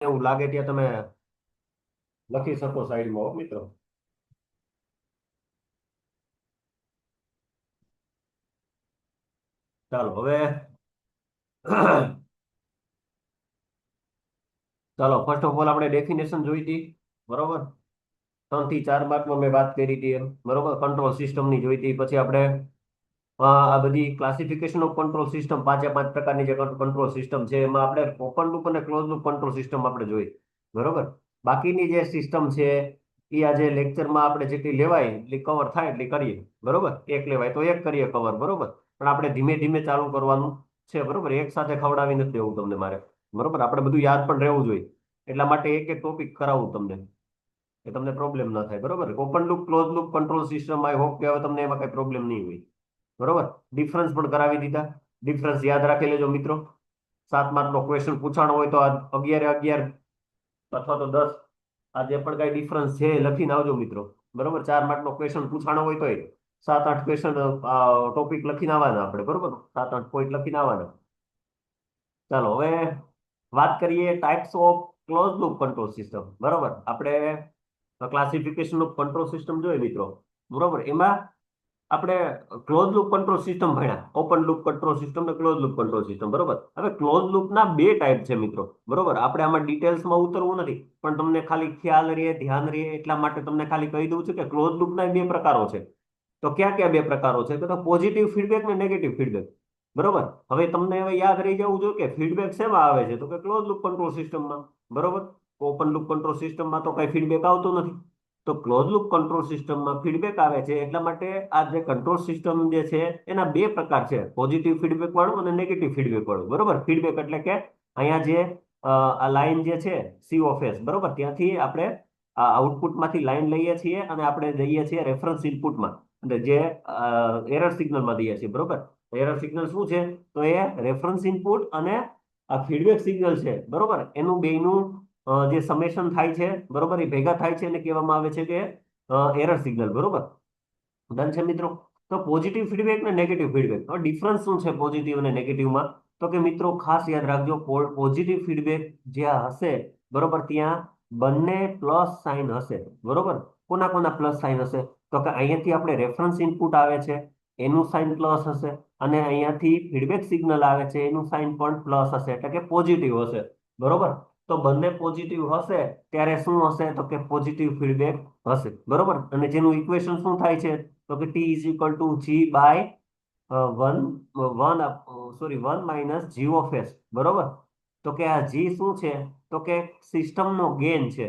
એવું લાગે ત્યાં તમે લખી શકો સાઈડમાં હો મિત્રો. ચાલો હવે ચાલો ફર્સ્ટ ઓફ ઓલ આપણે ડેફિનેશન જોઈ હતી. બરોબર. 3 થી 4 માર્કમાં મેં વાત કરી હતી એમ. બરોબર. કંટ્રોલ સિસ્ટમની જોઈ હતી. પછી આપણે આ બધી ક્લાસિફિકેશન ઓફ કંટ્રોલ સિસ્ટમ, 5 પ્રકારની જે કંટ્રોલ સિસ્ટમ છે એમાં આપણે ઓપન લૂપ અને ક્લોઝ લૂપ કંટ્રોલ સિસ્ટમ આપણે જોઈ. બરોબર. બાકીની જે સિસ્ટમ છે એ આજે લેક્ચરમાં આપણે જેટલી લેવાય એટલી કવર થાય એટલી કરીએ. બરોબર. એક લેવાય તો એક કરીએ કવર. બરોબર. પણ આપણે ધીમે ધીમે ચાલુ કરવાનું છે. બરોબર. એક સાથે ખવડાવી નથી દેવું તમને મારે. બરોબર. આપણે બધું યાદ પણ રહેવું જોઈએ. એટલા માટે એક એક ટોપિક કરાવું તમને, કે તમને પ્રોબ્લેમ ના થાય. બરોબર. Open loop close loop control system, I hope કે હવે તમને એમાં કઈ પ્રોબ્લેમ નહીં હોય. બરોબર. ડિફરન્સ પણ કરાવી દીધા. ડિફરન્સ યાદ રાખી લેજો મિત્રો. 7 માર્કનો ક્વેશ્ચન પૂછાણો હોય તો આ 11 અથવા તો 10, આ જે પણ કઈ ડિફરન્સ છે એ લખીને આવજો મિત્રો. બરોબર. 4 માર્કનો ક્વેશ્ચન પૂછાણો હોય તો 7-8 ક્વેશ્ચન ટોપિક લખીને આવવાના આપણે. બરોબર. 7-8 પોઈન્ટ લખીને આવવાના. ચાલો હવે વાત કરીએ types of close loop control system. બરોબર. આપણે ક્લાસિફિકેશન ઓફ કંટ્રોલ સિસ્ટમ જોઈએ મિત્રો. બરોબર. એમાં આપણે ક્લોઝ લૂપ કંટ્રોલ સિસ્ટમ ભણ્યા, ઓપન લૂપ કંટ્રોલ સિસ્ટમ ને ક્લોઝ લૂપ કંટ્રોલ સિસ્ટમ. બરોબર. હવે ક્લોઝ લૂપના બે ટાઈપ છે મિત્રો. બરોબર. આપણે આમાં ડિટેલ્સમાં ઉતરવું નથી, પણ તમને ખાલી ખ્યાલ રહે, ધ્યાન રહે એટલા માટે તમને ખાલી કહી દઉં છું કે ક્લોઝ લૂપના બે પ્રકારો છે. તો ક્યાં ક્યાં બે પ્રકારો છે? તો પોઝિટિવ ફીડબેક ને નેગેટિવ ફીડબેક. બરોબર. હવે તમને હવે યાદ રહી જવું જોઈએ કે ફીડબેક શેમાં આવે છે, તો કે ક્લોઝ લૂપ કંટ્રોલ સિસ્ટમમાં. બરોબર. ઓપન લૂપ કંટ્રોલ સિસ્ટમમાં તો કઈ ફીડબેક આવતો નથી. તો ક્લોઝ લૂપ કંટ્રોલ સિસ્ટમમાં ફીડબેક આવે છે. એટલા માટે આ જે કંટ્રોલ સિસ્ટમ જે છે એના બે પ્રકાર છે, પોઝિટિવ ફીડબેક વાળું અને નેગેટિવ ફીડબેક વાળું. બરોબર. ફીડબેક એટલે કે અહીંયા જે આ લાઈન જે છે સી ઓફ એસ, બરોબર, ત્યાંથી આપણે આ આઉટપુટમાંથી લાઈન લઈએ છીએ અને આપણે જઈએ છીએ રેફરન્સ ઇનપુટમાં, અને જે એરર સિગ્નલમાં દઈએ છીએ. બરોબર. એરર સિગ્નલ શું છે? તો એ રેફરન્સ ઇનપુટ અને આ ફીડબેક સિગ્નલ છે. બરોબર. એનું બેયનું જે સમેશન થાય છે, બરોબર, એ ભેગા થાય છે અને કહેવામાં આવે છે કે એરર સિગ્નલ. બરોબર. ડન છે મિત્રો. તો પોઝિટિવ ફીડબેક ને નેગેટિવ ફીડબેક, હવે ડિફરન્સ શું છે પોઝિટિવ અને નેગેટિવમાં? તો કે મિત્રો ખાસ યાદ રાખજો, પોઝિટિવ ફીડબેક જ્યાં હશે, બરોબર, ત્યાં બંને પ્લસ સાઇન હશે. બરોબર. કોના કોના પ્લસ સાઇન હશે? તો કે અહીંયાથી આપણે રેફરન્સ ઇનપુટ આવે છે એનું સાઇન પ્લસ હશે, અને અહીંયાથી ફીડબેક સિગ્નલ આવે છે એનું સાઇન પણ પ્લસ હશે, એટલે કે પોઝિટિવ હશે. બરોબર. તો બંને પોઝિટિવ હશે ત્યારે શું હશે? તો કે પોઝિટિવ ફીડબેક હશે. બરોબર. અને જેનું ઇક્વેશન શું થાય છે? તો કે t is equal to g by one one sorry 1 - g(f)। બરોબર. તો કે આ જી શું છે? તો કે સિસ્ટમનો ગેન છે.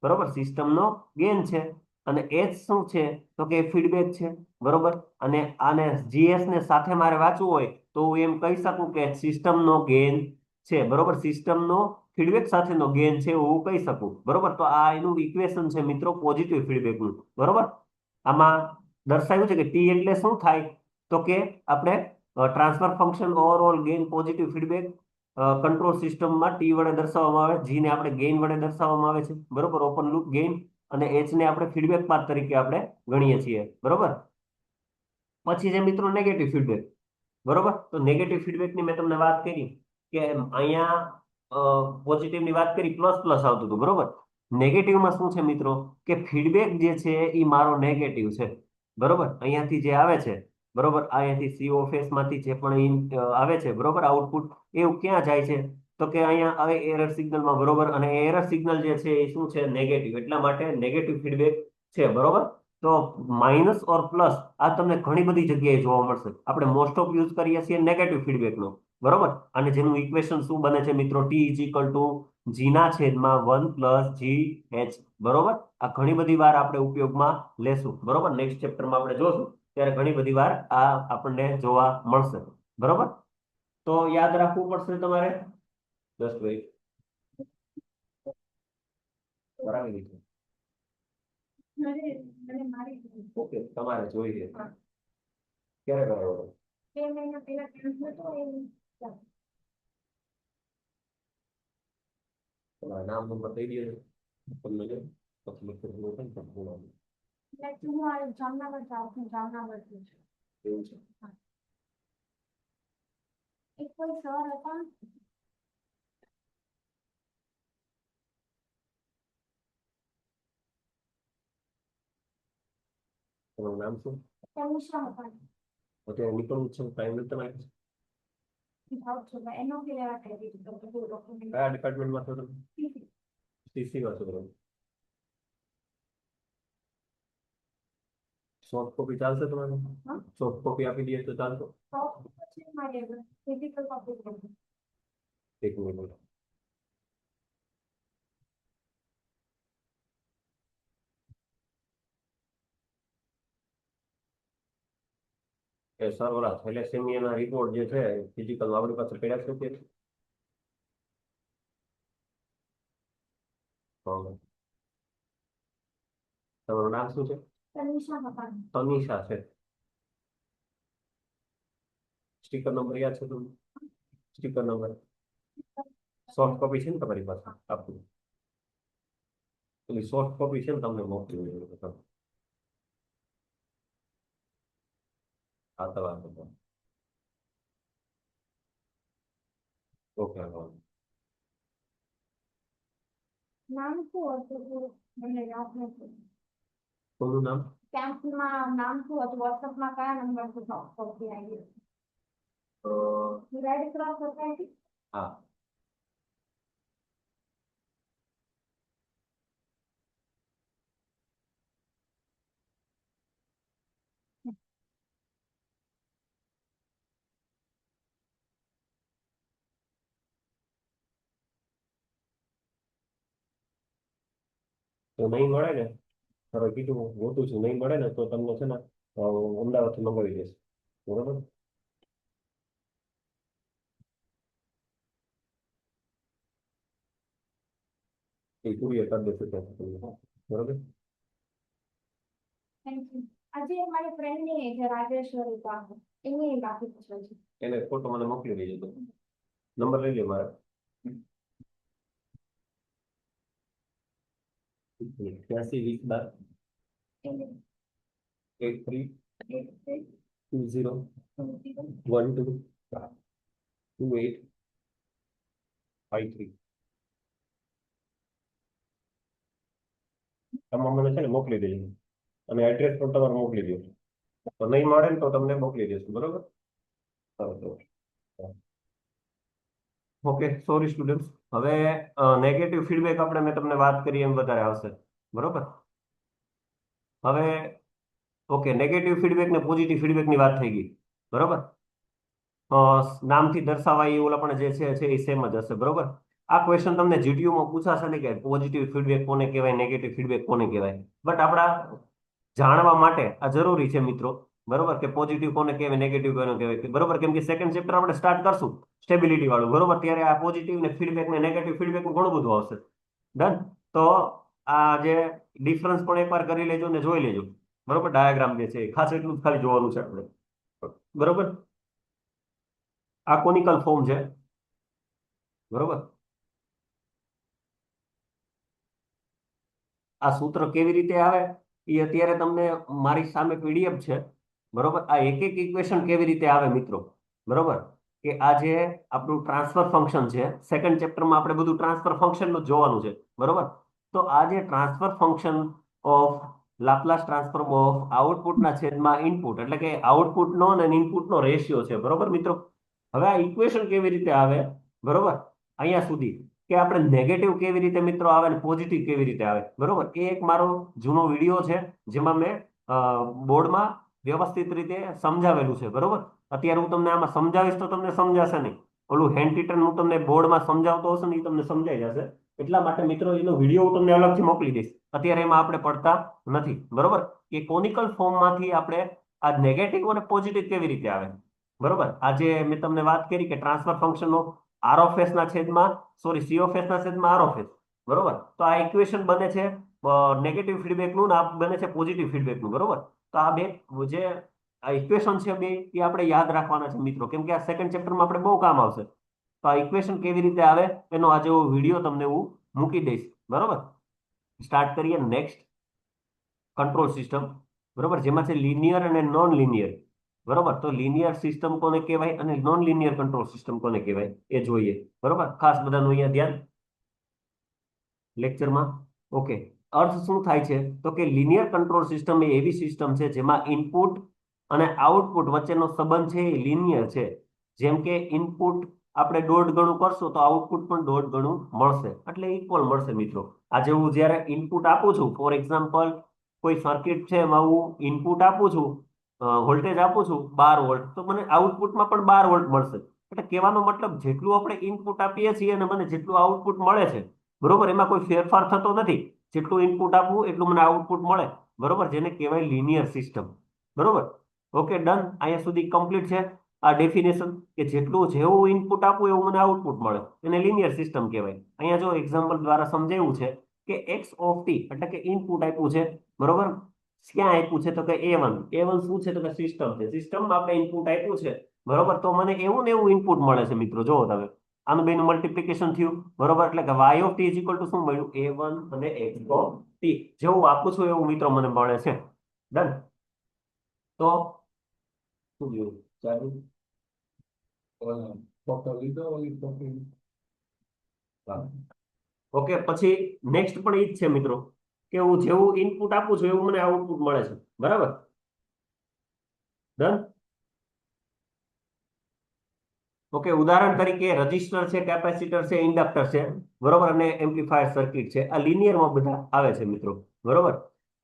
બરોબર. સિસ્ટમનો ગેન છે. અને એચ શું છે? તો કે ફીડબેક છે. બરોબર. અને આને જીએસ ને સાથે મારે વાંચવું હોય તો હું એમ કહી શકું કે સિસ્ટમનો ગેન છે. બરોબર. સિસ્ટમનો ફીડબેક સાથેનો ગેન છે એવું હું કહી શકું. બરોબર. તો આ એનું ઇક્વેશન છે મિત્રો પોઝિટિવ ફીડબેકનું. બરોબર. આમાં દર્શાવ્યું છે કે ટી એટલે શું થાય? તો કે આપણે transfer function overall gain positive feedback control સિસ્ટમમાં ટી વડે દર્શાવવામાં આવે, જી ને આપણે ગેઇન વડે દર્શાવવામાં આવે છે. બરોબર. ઓપન લૂપ ગેઇન, અને એચ ને આપણે ફીડબેક પાથ તરીકે આપણે ગણીએ છીએ. બરોબર. પછી છે મિત્રો નેગેટિવ ફીડબેક. બરોબર. તો નેગેટિવ ફીડબેકની મેં તમને વાત કરી કે અહીંયા પોઝિટિવની વાત કરી, પ્લસ પ્લસ આવતું હતું. બરોબર. નેગેટિવમાં શું છે મિત્રો? કે ફીડબેક જે છે એ મારો નેગેટિવ છે. બરોબર. અહીંયાથી જે આવે છે, બરોબર, અહીંયાથી સી ઓફ એસ માંથી જે પણ આવે છે, બરોબર, આઉટપુટ, એવું ક્યાં જાય છે? તો કે અહીંયા આવે એરર સિગ્નલમાં. બરોબર. અને એરર સિગ્નલ જે છે એ શું છે? નેગેટિવ. એટલા માટે નેગેટિવ ફીડબેક છે. બરોબર. તો માઇનસ ઓર પ્લસ આ તમને ઘણી બધી જગ્યાએ જોવા મળશે. આપણે મોસ્ટ ઓફ યુઝ કરીએ છીએ નેગેટિવ ફીડબેકનો. બરોબર. અને જેનું ઇક્વેશન શું બને છે મિત્રો? ટી ઇઝ ઇક્વલ ટુ જીના છેદમાં 1 + g(h). બરોબર. આ ઘણી બધી વાર આપણે ઉપયોગમાં લેશું. બરોબર. નેક્સ્ટ ચેપ્ટરમાં આપણે જોશું ત્યારે ઘણી બધી વાર આ આપણને જોવા મળશે. બરોબર. તો યાદ રાખવું પડશે તમારે. Just weight. બરાબર. ઓકે, તમારે જોઈએ ક્યારે કરાવો? 2 મહિના પહેલા કેન્સલ હતો નામ નંબર દઈ દઈએ તમને જો પછી લખી દઉં ને તમને બોલાવું. હું આ જામનગર જાઉં છું, જામનગરથી છું. એવું છે. એક કોઈ સર હતા તમારું નામ શું? તનિષા મકવાણા. અત્યારે નીકળવું છે ફાઇનલ તમારે? એનો કે લેવા કરી કયા ડિપાર્ટમેન્ટમાં છો તમે? સીસી માં છો તમે? સોફ્ટ કોપી ચાલશે તમારે? સોફ્ટ કોપી આપી દઈએ તો ચાલશે? એક મિનિટ. એ સર ઓલા થેલેસેમિયાના રિપોર્ટ જે છે ફિઝિકલ આપણી પાસે પડ્યા છે કે? હા. તમારું નામ શું છે? તનિષા મકવાણા. તનિષા છે. સ્ટીકર નંબર યાદ છે તમને? સ્ટીકર નંબર સોફ્ટ કોપી છે ને તમારી પાસે? આપું પેલી સોફ્ટ કોપી છે ને તમને મોકલી દેજો. હા તો વાંધો નહીં. ઓકે. નામ શું હતું? મને યાદ નથી. કોનું નામ? કેમ્પમાં નામ શું હતું? વોટ્સએપમાં કયા નંબર થી સોફ્ટ આવી? Red cross society. હા. તો નહીં મળે ને, સર કીધું ગોતું છું, નહીં મળે ને તો તમને છે ને અમદાવાદથી મંગાવી દેશે. બરોબર? એ કુરિયર કરી દેશે ત્યાં તમને. બરોબર? Thank you. આજે મારી ફ્રેન્ડ ની છે રાજેશ્વરી બાબુ, એની બાકી પૂછવા છે. એને ફોટો મને મોકલી દેજો તો. નંબર લઈ લે મારે. 83 20 83 20 12 28 53. તમે મને છે ને મોકલી દેજો અને એડ્રેસ પણ તમારે મોકલી દો. તો નહીં મળે ને તો તમને મોકલી દેશું. બરોબર? ઓકે. Sorry student. હવે નેગેટિવ ફીડબેક આપણે મેં તમને વાત કરી એમ વધારે આવશે. બરોબર? હવે ઓકે, નેગેટિવ ફીડબેક ને પોઝિટિવ ફીડબેકની વાત થઈ ગઈ. બરોબર? નામથી દર્શાવાય એ ઓલા પણ જે છે એ સેમ જ હશે. બરોબર? આ ક્વેશ્ચન તમને જીટીયુમાં પૂછાશે ને કે પોઝિટિવ ફીડબેક કોને કહેવાય, નેગેટિવ ફીડબેક કોને કહેવાય. બટ આપણા જાણવા માટે આ જરૂરી છે મિત્રો. બરોબર? કે પોઝિટિવ કોને કહેવાય, નેગેટિવ કોને કહેવાય. બરોબર? કેમ કે સેકન્ડ ચેપ્ટર આપણે સ્ટાર્ટ કરશું સ્ટેબિલિટી વાળું. બરોબર? ત્યારે આ પોઝિટિવ ને ફીડબેક ને નેગેટિવ ફીડબેક ઘણું બધું આવશે. ડન? તો આ જે ડિફરન્સ પણ એકવાર કરી લેજો ને જોઈ લેજો. બરોબર? ડાયાગ્રામ જે છે ખાસ એટલું જ ખાલી જોવાનું છે આપણે. બરોબર? આ કોનિકલ ફોર્મ છે. બરોબર? આ સૂત્ર કેવી રીતે આવે એ અત્યારે તમને મારી સામે પીડીએફ છે. બરોબર? આ એક એક ઇક્વેશન કેવી રીતે આવે મિત્રો. બરોબર? કે આ જે આપણું ટ્રાન્સફર ફંક્શન છે, સેકન્ડ ચેપ્ટરમાં આપણે બધું ટ્રાન્સફર ફંક્શનનું જોવાનું છે. બરોબર? તો આ જે transfer function of Laplace transform of આઉટપુટના છેદમાં ઇનપુટ, એટલે કે આઉટપુટનો અને ઇનપુટનો રેશિયો છે. બરોબર મિત્રો? હવે આ ઇક્વેશન કેવી રીતે આવે? બરોબર? અહીંયા સુધી કે આપણે નેગેટિવ કેવી રીતે મિત્રો આવે અને પોઝિટિવ કેવી રીતે આવે. બરોબર? એ એક મારો જૂનો વિડીયો છે જેમાં મેં બોર્ડમાં વ્યવસ્થિત રીતે સમજાવેલું છે. બરોબર? અત્યારે હું તમને આમાં સમજાવીશ તો તમને સમજાશે નહીં. ઓલું હેન્ડ રિટન હું તમને બોર્ડમાં સમજાવતો હશે ને એ તમને સમજાઈ જશે. એટલા માટે મિત્રો એનો વિડીયો હું તમને અલગથી મોકલી દઈશ. અત્યારે એમાં આપણે પડતા નથી. બરોબર? કે કોનિકલ ફોર્મમાંથી આપણે આ નેગેટિવ અને પોઝિટિવ કેવી રીતે આવે. બરોબર? આજે મેં તમને વાત કરી કે ટ્રાન્સફર ફંક્શનનો આર ઓફ એસ ના છેદમાં સી ઓફ એસ ના છેદમાં આર ઓફ એસ. બરોબર? તો આ ઇક્વેશન બને છે નેગેટિવ ફીડબેકનું ને આ બને છે પોઝિટિવ ફીડબેકનું. બરોબર? તો આ બે જે આ ઇક્વેશન છે બે એ આપણે યાદ રાખવાના છે મિત્રો, કેમ કે આ સેકન્ડ ચેપ્ટરમાં આપણે બહુ કામ આવશે. તો આ ઇક્વેશન કેવી રીતે આવે એનો આજે વિડીયો તમને હું મૂકી દઈશ. બરોબર? સ્ટાર્ટ કરીએ નેક્સ્ટ કંટ્રોલ સિસ્ટમ. બરોબર? જેમાં છે લિનિયર અને નોન લિનિયર. બરોબર? તો લિનિયર સિસ્ટમ કોને કહેવાય અને નોન લિનિયર કંટ્રોલ સિસ્ટમ કોને કહેવાય એ જોઈએ. બરોબર? ખાસ બધાનું અહીંયા ધ્યાન લેક્ચરમાં. ઓકે. અર્થ શું થાય છે તો કે લિનિયર કંટ્રોલ સિસ્ટમ એ એવી સિસ્ટમ છે જેમાં ઇનપુટ અને આઉટપુટ વચ્ચેનો સંબંધ છે એ લિનિયર છે. જેમ કે ઇનપુટ આપણે 1.5 ગણું કરશું તો આઉટપુટ પણ 1.5 ગણું મળશે એટલે ઇક્વલ મળશે મિત્રો. આજે હું જ્યારે ઇનપુટ આપું છું, ફોર એક્ઝામ્પલ કોઈ સર્કિટ છે એમાં હું ઇનપુટ આપું છું, વોલ્ટેજ આપું છું 12 વોલ્ટ, તો મને આઉટપુટમાં પણ 12 વોલ્ટ મળશે. એટલે કહેવાનો મતલબ જેટલું આપણે ઇનપુટ આપીએ છીએ અને મને જેટલું આઉટપુટ મળે છે, બરોબર, એમાં કોઈ ફેરફાર થતો નથી. જેટલું ઇનપુટ આપવું એટલું મને આઉટપુટ મળે, બરોબર, જેને કહેવાય લિનિયર સિસ્ટમ. બરોબર, ઓકે, ડન. અહીંયા સુધી કમ્પ્લીટ છે આ ડેફિનેશન, કે જેટલું જેવું ઇનપુટ આપવું એવું મને આઉટપુટ મળે, એને લિનિયર સિસ્ટમ કહેવાય. અહીંયા જો એક્ઝામ્પલ દ્વારા સમજાવ્યું છે કે એક્સ ઓફ ટી એટલે કે ઇનપુટ આપ્યું છે, બરોબર, ક્યાં આપ્યું છે તો કે A1. A1 શું છે તો કે સિસ્ટમ છે. સિસ્ટમમાં આપણે ઇનપુટ આપ્યું છે, બરોબર, તો મને એવું ને એવું ઇનપુટ મળે છે મિત્રો. જુઓ તમે, આનું બેનું મલ્ટિપ્લિકેશન થયું, બરોબર, એટલે કે y of T is equal two શું મળ્યું, A1 અને x ઓફ ટી. જેવું આપું છું એવું મિત્રો મને મળે છે. ડન. તો શું જોયું ચાલુ? ઓકે, પછી નેક્સ્ટ પણ ઈ જ છે મિત્રો, કે હું જેવું ઇનપુટ આપું છું એવું મને આઉટપુટ મળે છે. બરાબર, ડન. ઓકે, ઉદાહરણ તરીકે રજિસ્ટર છે, કેપેસિટર છે, ઇન્ડક્ટર છે, બરોબર, અને એમ્પ્લીફાયર સર્કિટ છે. આ લિનિયરમાં બધા આવે છે મિત્રો. બરોબર.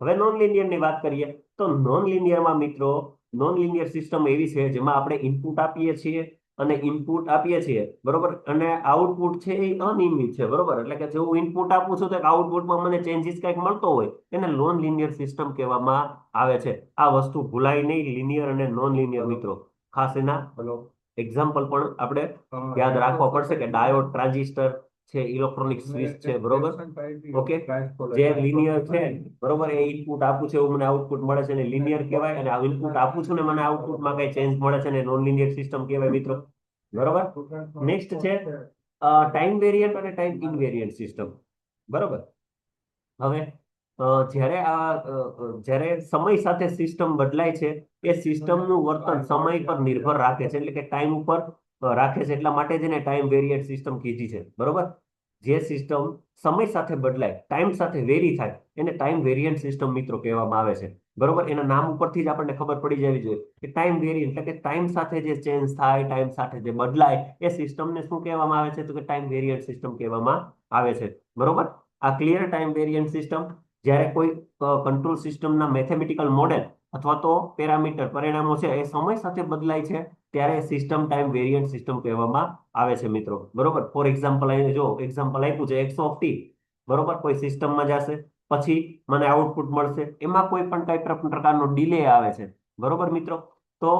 હવે નોન લિનિયરની વાત કરીએ તો નોન લિનિયરમાં મિત્રો, નોન લિનિયર સિસ્ટમ એવી છે જેમાં આપણે ઇનપુટ આપીએ છીએ અને ઇનપુટ આપીએ છીએ, બરોબર, અને આઉટપુટ છે એ અનિયમિત છે. બરોબર, એટલે કે જેવું ઇનપુટ આપું છું તો આઉટપુટમાં મને ચેન્જીસ કંઈક મળતો હોય, એને નોન લિનિયર સિસ્ટમ કહેવામાં આવે છે. આ વસ્તુ ભૂલાય નહીં, લિનિયર અને નોન લિનિયર મિત્રો. ખાસ એના એક્ઝામ્પલ પણ આપણે યાદ રાખવા પડશે કે ડાયોડ, ટ્રાન્ઝિસ્ટર છે, ઇલેક્ટ્રોનિક સ્વિચ છે, બરોબર, ઓકે, જે લિનિયર છે, બરોબર, એ ઇનપુટ આપું છું એવું મને આઉટપુટ મળે છે ને લિનિયર કહેવાય, અને આ ઇનપુટ આપું છું ને મને આઉટપુટમાં કઈ ચેન્જ મળે છે ને નોન લિનિયર સિસ્ટમ કહેવાય મિત્રો. બરોબર. નેક્સ્ટ છે ટાઈમ વેરિયન્ટ અને ટાઈમ ઇનવેરિયન્ટ સિસ્ટમ. બરોબર. હવે જ્યારે સમય સાથે સિસ્ટમ બદલાય છે, એ સિસ્ટમનું વર્તન સમય પર નિર્ભર રાખે છે, એટલે કે ટાઈમ ઉપર રાખે છે. એટલા માટે જ એને ટાઈમ વેરિયન્ટ સિસ્ટમ કીધી છે. બરોબર. જે સિસ્ટમ સમય સાથે બદલાય, ટાઈમ સાથે વેરી થાય, એને ટાઈમ વેરિયન્ટ સિસ્ટમ મિત્રો કહેવામાં આવે છે. બરોબર, એના નામ ઉપરથી જ આપણને ખબર પડી જવી જોઈએ કે ટાઈમ વેરિયન્ટ એટલે કે ટાઈમ સાથે જે ચેન્જ થાય, ટાઈમ સાથે જે બદલાય, એ સિસ્ટમને શું કહેવામાં આવે છે તો કે ટાઈમ વેરિયન્ટ સિસ્ટમ કહેવામાં આવે છે. બરોબર. આ ક્લિયર ટાઈમ વેરિયન્ટ સિસ્ટમ. જ્યારે કોઈ કંટ્રોલ સિસ્ટમના મેથેમેટિકલ મોડેલ અથવા તો પેરામીટર પરિણામો છે એ સમય સાથે બદલાય છે, ત્યારે સિસ્ટમ ટાઈમ વેરિયન્ટ સિસ્ટમ કહેવામાં આવે છે મિત્રો. બરોબર. ફોર એક્ઝામ્પલ અહીં જો એક્ઝામ્પલ આપ્યું છે એક્સ ઓફ ટી, બરોબર, કોઈ સિસ્ટમમાં જશે, પછી મને આઉટપુટ મળશે, એમાં કોઈ પણ કઈ પ્રકારનો ડિલે આવે છે, બરોબર મિત્રો, તો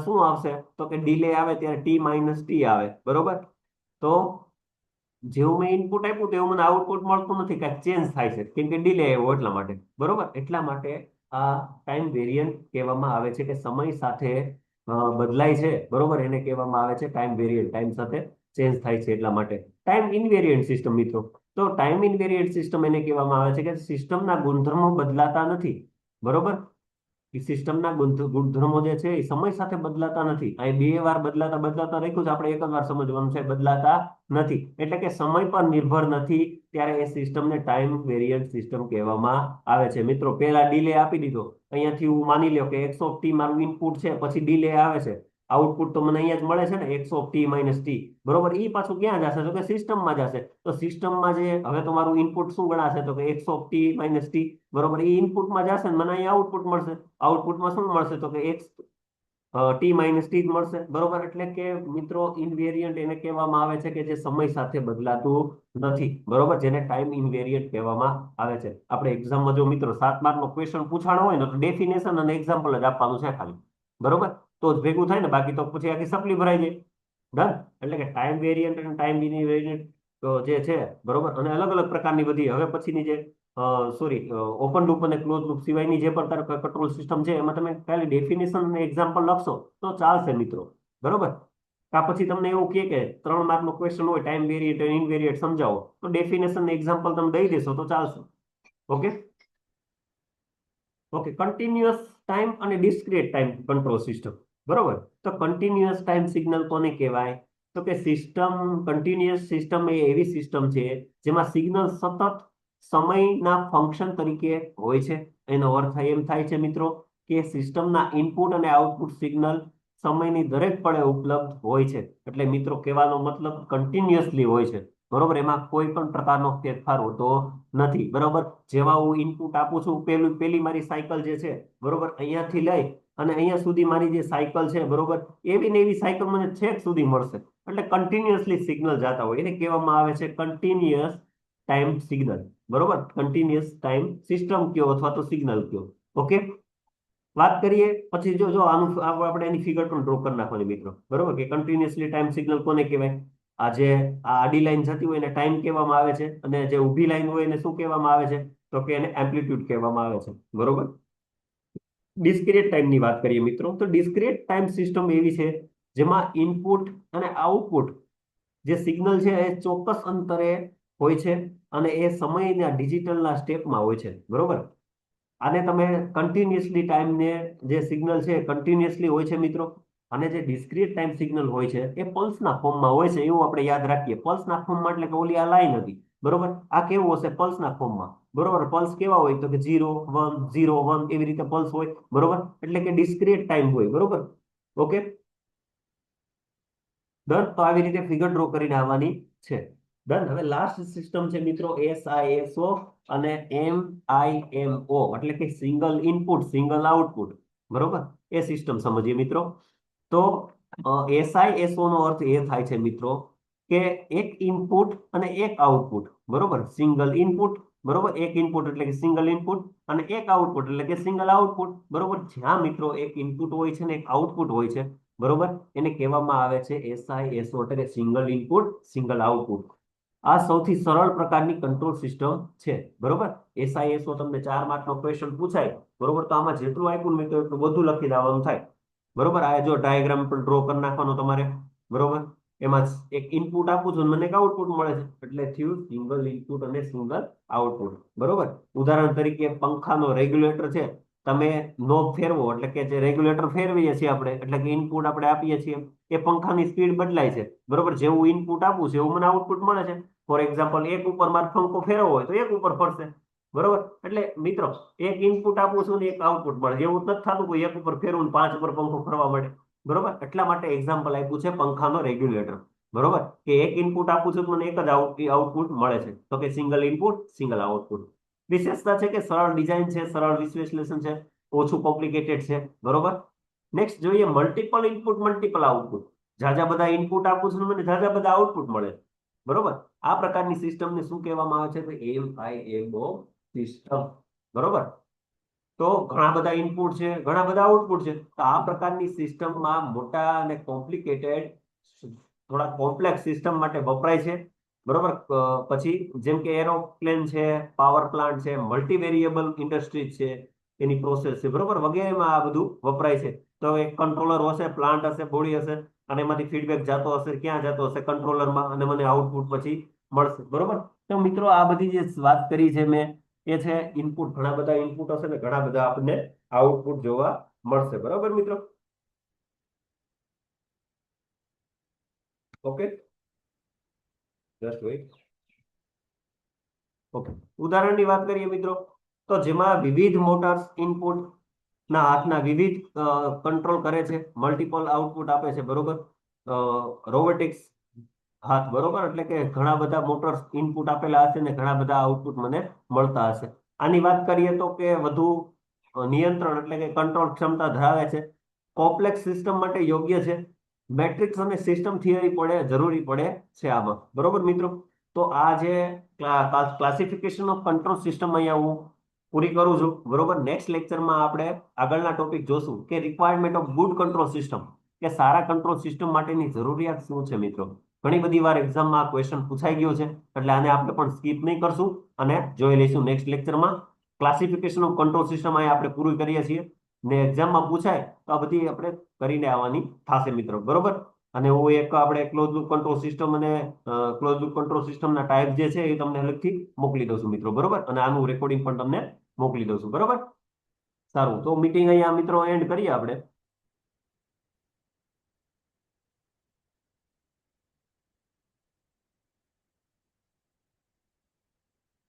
શું આવશે તો કે ડિલે આવે ત્યારે ટી માઇનસ ટી આવે. બરોબર. તો જેવું મેં ઇનપુટ આપ્યું તેવું મને આઉટપુટ મળતું નથી, કાંઈક ચેન્જ થાય છે, કેમ કે ડિલે આવ્યો એટલા માટે. બરોબર, એટલા માટે આ ટાઈમ વેરિયન્ટ કહેવામાં આવે છે, કે સમય સાથે બદલાય છે, બરોબર, એને કહેવામાં આવે છે ટાઈમ વેરિયન્ટ, ટાઈમ સાથે ચેન્જ થાય છે એટલા માટે. ટાઈમ ઇનવેરિયન્ટ સિસ્ટમ મિત્રો. તો ટાઈમ ઇનવેરિયન્ટ સિસ્ટમ એને કહેવામાં આવે છે કે સિસ્ટમના ગુણધર્મો બદલાતા નથી. બરોબર. એ સિસ્ટમના ગુણધર્મો જે છે એ સમય સાથે બદલાતા નથી. અહીં બે વાર બદલાતા બદલાતા રાખ્યું છે, આપણે એક જ વાર સમજવાનું છે, બદલાતા નથી એટલે કે સમય પર નિર્ભર નથી, ત્યારે એ સિસ્ટમને ટાઈમ વેરિયન્ટ સિસ્ટમ કહેવામાં આવે છે મિત્રો. પહેલા ડિલે આપી દીધો, અહીંયાથી હું માની લ્યો કે એક્સ ઓફ ટી મારું ઇનપુટ છે, પછી ડિલે આવે છે, આઉટપુટ તો મને અહીંયા જ મળે છે ને, x of T minus T. બરોબર, એ પાછું ક્યાં જશે તો કે સિસ્ટમમાં જશે. તો સિસ્ટમમાં જે હવે તમારું ઇનપુટ શું ગણાશે તો કે x of T minus T. બરોબર, એ ઇનપુટમાં જશે ને મને અહીંયા આઉટપુટ મળશે. આઉટપુટમાં શું મળશે તો કે એક્સ ટી માઇનસ ટી જ મળશે. બરોબર, એટલે કે મિત્રો ઇનવેરિયન્ટ એને કહેવામાં આવે છે કે જે સમય સાથે બદલાતું નથી. બરોબર, જેને ટાઈમ ઇનવેરિયન્ટ કહેવામાં આવે છે. આપણે એક્ઝામમાં જો મિત્રો 7 માર્કનો ક્વેશ્ચન પૂછાણો હોય ને તો ડેફિનેશન અને એક્ઝામ્પલ જ આપવાનું છે ખાલી. બરોબર, તો જ ભેગું થાય ને, બાકી તો પછી આખી સપ્લી ભરાઈ જાય. ડન. એટલે કે ટાઈમ વેરિયન્ટ અને ટાઈમ ઇનવેરિયન્ટ જે છે, બરોબર, અને અલગ અલગ પ્રકારની બધી હવે પછીની જે સોરી ઓપન લૂપ અને ક્લોઝ લૂપ સિવાયની જે પણ કંટ્રોલ સિસ્ટમ છે એમાં તમે ખાલી ડેફિનેશન અને એક્ઝામ્પલ લખશો તો ચાલશે મિત્રો. બરોબર. આ પછી તમને એવું કે 3 માર્કનો ક્વેશ્ચન હોય, ટાઈમ વેરિયન્ટ અને ઇનવેરિયન્ટ સમજાવો, તો ડેફિનેશન ને એક્ઝામ્પલ તમે દઈ દેશો તો ચાલશે. ઓકે. ઓકે, કન્ટિન્યુઅસ ટાઈમ અને ડિસ્ક્રીટ ટાઈમ કંટ્રોલ સિસ્ટમ. બરોબર. તો કન્ટિન્યુઅસ ટાઈમ સિગ્નલ કોને કહેવાય તો કે સિસ્ટમ, કન્ટિન્યુઅસ સિસ્ટમ એ એવી સિસ્ટમ છે જેમાં સિગ્નલ સતત સમયના ફંક્શન તરીકે હોય છે. એનો અર્થ એમ થાય છે મિત્રો કે સિસ્ટમના ઇનપુટ અને આઉટપુટ સિગ્નલ સમયની દરેક પળે ઉપલબ્ધ હોય છે. એટલે મિત્રો કહેવાનો મતલબ કન્ટિન્યુઅસલી હોય છે. બરોબર, એમાં કોઈ પણ પ્રકારનો ફેરફાર હોતો નથી. બરોબર, જેવા હું ઇનપુટ આપું છું, પેલી મારી સાયકલ જે છે, બરોબર, અહીંયાથી લઈ અને અહીંયા સુધી મારી જે સાયકલ છે, બરોબર, એવી ને એવી સાયકલ મને છેક સુધી મળશે. એટલે કન્ટિન્યુઅસલી સિગ્નલ જતા હોય એને કહેવામાં આવે છે કન્ટિન્યુઅસ ટાઈમ સિગ્નલ. બરોબર, કન્ટિન્યુઅસ ટાઈમ સિસ્ટમ કયો અથવા તો સિગ્નલ કયો. ઓકે, વાત કરીએ પછી જો આનું આપણે એની ફિગર પણ ડ્રો કરી નાખવાની મિત્રો. બરોબર, કે કન્ટિન્યુઅસલી ટાઈમ સિગ્નલ કોને કહેવાય? આ જે આ આડી લાઈન જતી હોય એને ટાઈમ કહેવામાં આવે છે, અને જે ઊભી લાઈન હોય એને શું કહેવામાં આવે છે? તો કે એને એમ્પ્લિટ્યુડ કહેવામાં આવે છે. બરોબર, ડિસ્ક્રીટ ટાઈમની વાત કરીએ મિત્રો, તો ડિસ્ક્રીટ ટાઈમ સિસ્ટમ એવી છે જેમાં ઇનપુટ અને આઉટપુટ જે સિગ્નલ છે એ ચોક્કસ અંતરે હોય છે, અને એ સમયના ડિજિટલના સ્ટેપમાં હોય છે. બરોબર, આને તમે કન્ટિન્યુઅસલી ટાઈમને જે સિગ્નલ છે કન્ટિન્યુઅસલી હોય છે મિત્રો. અને જે ડિસ્ક્રીટ ટાઈમ સિગ્નલ હોય છે એ પલ્સના ફોર્મમાં હોય છે, એવું આપણે યાદ રાખીએ. પલ્સના ફોર્મમાં એટલે કે ઓલી આ લાઈન હતી, બરોબર, આ કેવું હશે? પલ્સના ફોર્મમાં. બરોબર, પલ્સ કેવા હોય? તો કે 0 1 0 1 એવી રીતે પલ્સ હોય. બરોબર, એટલે કે ડિસ્ક્રીટ ટાઈમ હોય. બરોબર, ઓકે ડન. તો આવી રીતે ફિગર ડ્રો કરીને આવવાની છે. ડન. હવે લાસ્ટ સિસ્ટમ છે મિત્રો SISO અને MIMO, એટલે કે સિંગલ ઇનપુટ સિંગલ આઉટપુટ. બરોબર, એ સિસ્ટમ સમજીએ મિત્રો. તો SISO નો અર્થ એ થાય છે મિત્રો કે એક ઇનપુટ અને એક આઉટપુટ. બરોબર, સિંગલ ઇનપુટ, બરોબર, એક ઇનપુટ એટલે કે સિંગલ ઇનપુટ, અને એક આઉટપુટ એટલે કે સિંગલ આઉટપુટ. બરોબર, જ્યાં મિત્રો એક ઇનપુટ હોય છે ને એક આઉટપુટ હોય છે, બરોબર, એને કહેવામાં આવે છે SISO, એટલે કે સિંગલ ઇનપુટ સિંગલ આઉટપુટ. આ સૌથી સરળ પ્રકારની કંટ્રોલ સિસ્ટમ છે. બરોબર, SISO તમને 4 માર્કનો ક્વેશ્ચન પૂછાય, બરોબર, તો આમાં જેટલું આપ્યું ને એટલું બધું લખી દેવાનું થાય. બરોબર, આ જો ડાયાગ્રામ પણ ડ્રો કરી નાખવાનો તમારે. બરોબર, એમાં એક ઇનપુટ આપું છું મને એક આઉટપુટ મળે છે, એટલે થયું સિંગલ ઇનપુટ અને સિંગલ આઉટપુટ. બરોબર, ઉદાહરણ તરીકે પંખાનો રેગ્યુલેટર છે, તમે નોબ ફેરવો એટલે કે જે રેગ્યુલેટર ફેરવીએ છીએ આપણે, એટલે કે ઇનપુટ આપણે આપીએ છીએ, એ પંખાની સ્પીડ બદલાય છે. બરોબર, જેવું ઇનપુટ આપું છું એવું મને આઉટપુટ મળે છે. ફોર એક્ઝામ્પલ, એક ઉપર મારે પંખો ફેરવવો હોય તો એક ઉપર ફરશે. બરોબર, એટલે મિત્રો એક ઇનપુટ આપું છું ને એક આઉટપુટ મળે, એવું નથી થતું કોઈ એક ઉપર ફેરવું 5 ઉપર પંખો ફરવા મળે. બરોબર, એટલા માટે એક્ઝામ્પલ આપ્યું છે પંખાનો રેગ્યુલેટર. બરોબર, કે એક ઇનપુટ આપું છું મને એક જ આઉટપુટ મળે છે, તો કે સિંગલ ઇનપુટ સિંગલ આઉટપુટ. વિશેષતા છે કે સરળ ડિઝાઇન છે, સરળ વિશ્લેષણ છે, ઓછું કોમ્પ્લિકેટેડ છે. બરોબર, નેક્સ્ટ જોઈએ મલ્ટિપલ ઇનપુટ મલ્ટિપલ આઉટપુટ. જાજા બધા ઇનપુટ આપું છું મને જાજા બધા આઉટપુટ મળે. બરોબર, આ પ્રકારની સિસ્ટમને શું કહેવામાં આવે છે? તો MIMO સિસ્ટમ. બરોબર, તો ઘણા બધા ઇનપુટ છે, ઘણા બધા આઉટપુટ છે, તો આ પ્રકારની સિસ્ટમમાં મોટા અને કોમ્પ્લિકેટેડ, થોડા કોમ્પ્લેક્સ સિસ્ટમ માટે વપરાય છે. બરોબર, પછી જેમ કે એરોપ્લેન છે, પાવર પ્લાન્ટ છે, મલ્ટી વેરિયેબલ ઇન્ડસ્ટ્રીઝ છે, એની પ્રોસેસ છે, બરોબર, વગેરેમાં આ બધું વપરાય છે. તો એક કંટ્રોલર હશે, પ્લાન્ટ હશે, બોડી હશે, અને એમાંથી ફીડબેક જતો હશે, ક્યાં જતો હશે? કંટ્રોલરમાં, અને મને આઉટપુટ પછી મળશે. બરોબર, તો મિત્રો આ બધી જે વાત કરી છે મેં, એ છે ઇનપુટ. ઘણા બધા ઇનપુટ હશે ને ઘણા બધા આપણને આઉટપુટ જોવા મળશે. બરોબર મિત્રો, ઓકે, જસ્ટ વેઇટ. ઓકે, ઉદાહરણની વાત કરીએ મિત્રો, તો જેમાં વિવિધ મોટર્સ ઇનપુટ ના હાથના વિવિધ કંટ્રોલ કરે છે, મલ્ટિપલ આઉટપુટ આપે છે. બરોબર, રોબોટિક્સ હાથ. બરોબર, એટલે કે ઘણા બધા મોટર્સ ઇનપુટ આપેલા હશે ને ઘણા બધા આઉટપુટ મને મળતા હશે. આની વાત કરીએ તો કે વધુ નિયંત્રણ એટલે કે કંટ્રોલ ક્ષમતા ધરાવે છે, કોમ્પ્લેક્સ સિસ્ટમ માટે યોગ્ય છે, મેટ્રિક્સ અને સિસ્ટમ થિયરી જરૂરી પડે છે આમાં. બરોબર મિત્રો, તો આ જે ક્લાસિફિકેશન ઓફ કંટ્રોલ સિસ્ટમ અહીંયા હું પૂરી કરું છું. બરોબર, નેક્સ્ટ લેક્ચરમાં આપણે આગળના ટોપિક જોશું કે requirement of good control system, કે સારા કંટ્રોલ સિસ્ટમ માટેની જરૂરિયાત શું છે મિત્રો. ઘણી બધી વાર એક્ઝામમાં આ ક્વેશ્ચન પૂછાઈ ગયો છે, એટલે આને આપણે પણ સ્કીપ નહીં કરશું અને જોઈ લઈશું નેક્સ્ટ લેક્ચરમાં. ક્લાસિફિકેશન ઓફ કંટ્રોલ સિસ્ટમ અહીંયા આપણે પૂરું કરીએ છીએ, ને એક્ઝામમાં પૂછાય તો આ બધી આપણે કરીને આવવાની થશે મિત્રો. બરોબર, અને હું એક આપણે ક્લોઝ લૂપ કંટ્રોલ સિસ્ટમ અને ક્લોઝ લૂપ કંટ્રોલ સિસ્ટમના ટાઈપ જે છે એ તમને અલગથી મોકલી દઉં છું મિત્રો. બરોબર, અને આનું રેકોર્ડિંગ પણ તમને મોકલી દઉં છું. બરોબર, સારું, તો મીટિંગ અહીંયા મિત્રો એન્ડ કરીએ આપણે.